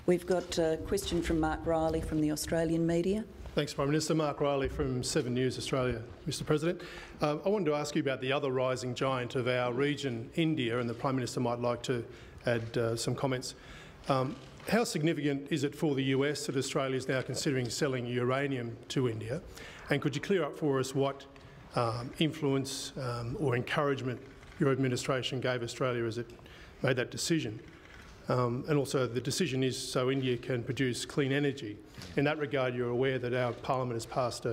We've got a question from Mark Riley from the Australian media. Thanks, Prime Minister. Mark Riley from 7 News Australia, Mr President. I wanted to ask you about the other rising giant of our region, India, and the Prime Minister might like to add some comments. How significant is it for the US that Australia is now considering selling uranium to India? And could you clear up for us what influence or encouragement your administration gave Australia as it made that decision? And also the decision is so India can produce clean energy. In that regard, you're aware that our parliament has passed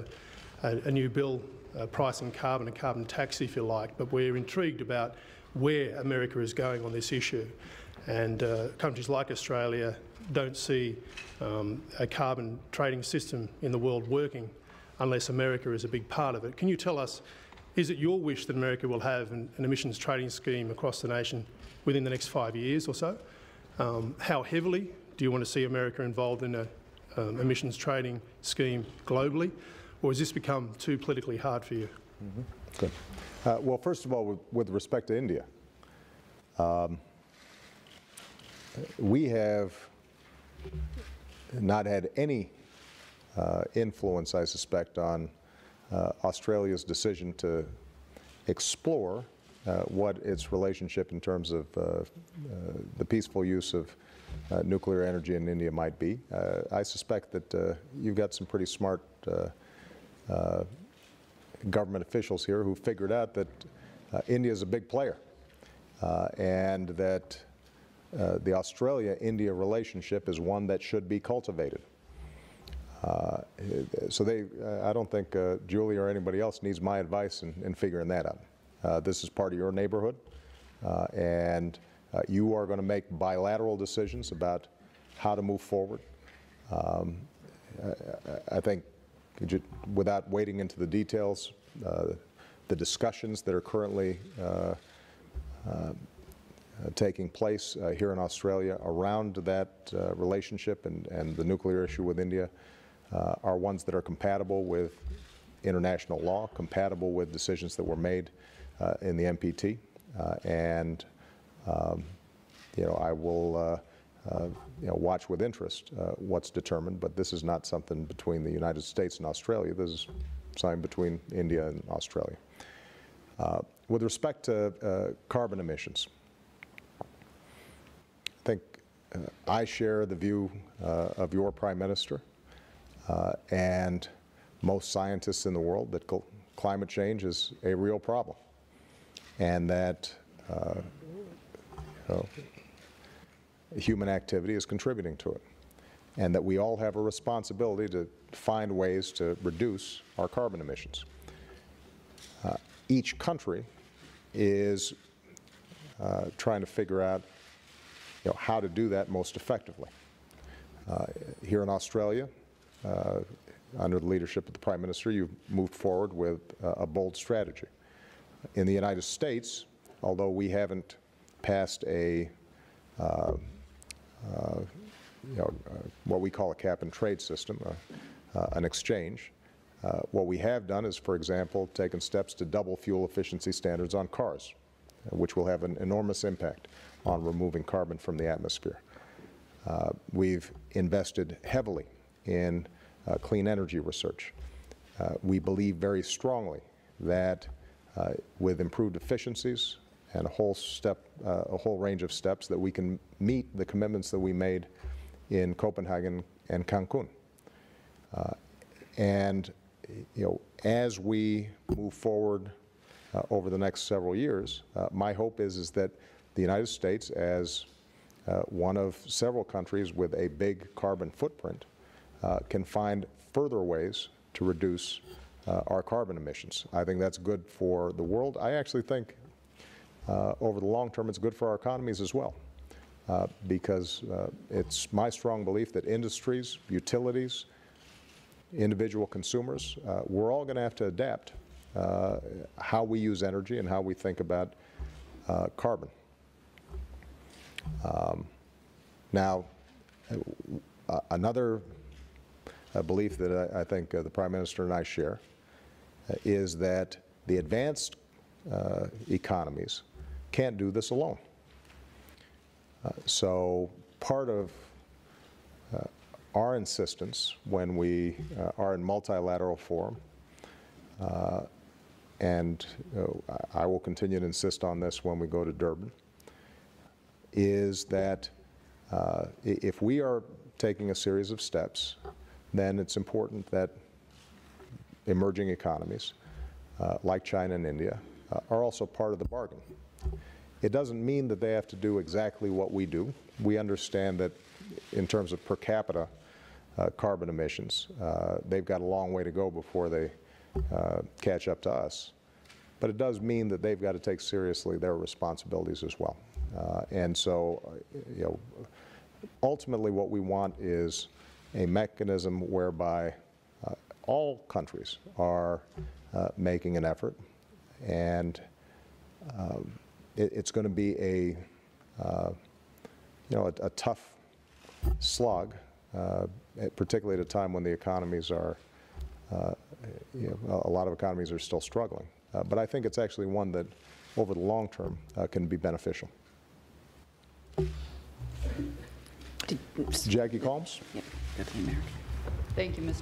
a new bill pricing carbon, a carbon tax if you like, but we're intrigued about where America is going on this issue. And countries like Australia don't see a carbon trading system in the world working unless America is a big part of it. Can you tell us, is it your wish that America will have an emissions trading scheme across the nation within the next 5 years or so? How heavily do you want to see America involved in an emissions trading scheme globally, or has this become too politically hard for you? Good. Well, first of all, with respect to India, we have not had any influence, I suspect, on Australia's decision to explore what its relationship in terms of the peaceful use of nuclear energy in India might be. I suspect that you've got some pretty smart government officials here who figured out that India is a big player and that the Australia-India relationship is one that should be cultivated. So I don't think Julie or anybody else needs my advice in figuring that out. This is part of your neighborhood, and you are going to make bilateral decisions about how to move forward. I think, without wading into the details, the discussions that are currently taking place here in Australia around that relationship and the nuclear issue with India are ones that are compatible with international law, compatible with decisions that were made in the NPT, and I will watch with interest what's determined. But this is not something between the United States and Australia. This is something between India and Australia. With respect to carbon emissions, I think I share the view of your Prime Minister and most scientists in the world that climate change is a real problem, and that human activity is contributing to it, and that we all have a responsibility to find ways to reduce our carbon emissions. Each country is trying to figure out how to do that most effectively. Here in Australia, under the leadership of the Prime Minister, you've moved forward with a bold strategy. In the United States, although we haven't passed a what we call a cap-and-trade system, an exchange, what we have done is, for example, taken steps to double fuel efficiency standards on cars, which will have an enormous impact on removing carbon from the atmosphere. We've invested heavily in clean energy research. We believe very strongly that with improved efficiencies and a whole range of steps, that we can meet the commitments that we made in Copenhagen and Cancun. And as we move forward over the next several years, my hope is that the United States, as one of several countries with a big carbon footprint, can find further ways to reduce our carbon emissions. I think that's good for the world. I actually think over the long term it's good for our economies as well, because it's my strong belief that industries, utilities, individual consumers, we're all going to have to adapt how we use energy and how we think about carbon. Now, another belief that I think the Prime Minister and I share is that the advanced economies can't do this alone. So part of our insistence when we are in multilateral forum, and I will continue to insist on this when we go to Durban, is that if we are taking a series of steps, then it's important that emerging economies like China and India are also part of the bargain. It doesn't mean that they have to do exactly what we do. We understand that in terms of per capita carbon emissions, they've got a long way to go before they catch up to us. But it does mean that they've got to take seriously their responsibilities as well. And so, you know, ultimately what we want is a mechanism whereby all countries are making an effort, and it's going to be a a tough slog, particularly at a time when the economies are a lot of economies are still struggling. But I think it's actually one that, over the long term, can be beneficial. Jackie Colmes. Yep, go to the American. Thank you, Mr.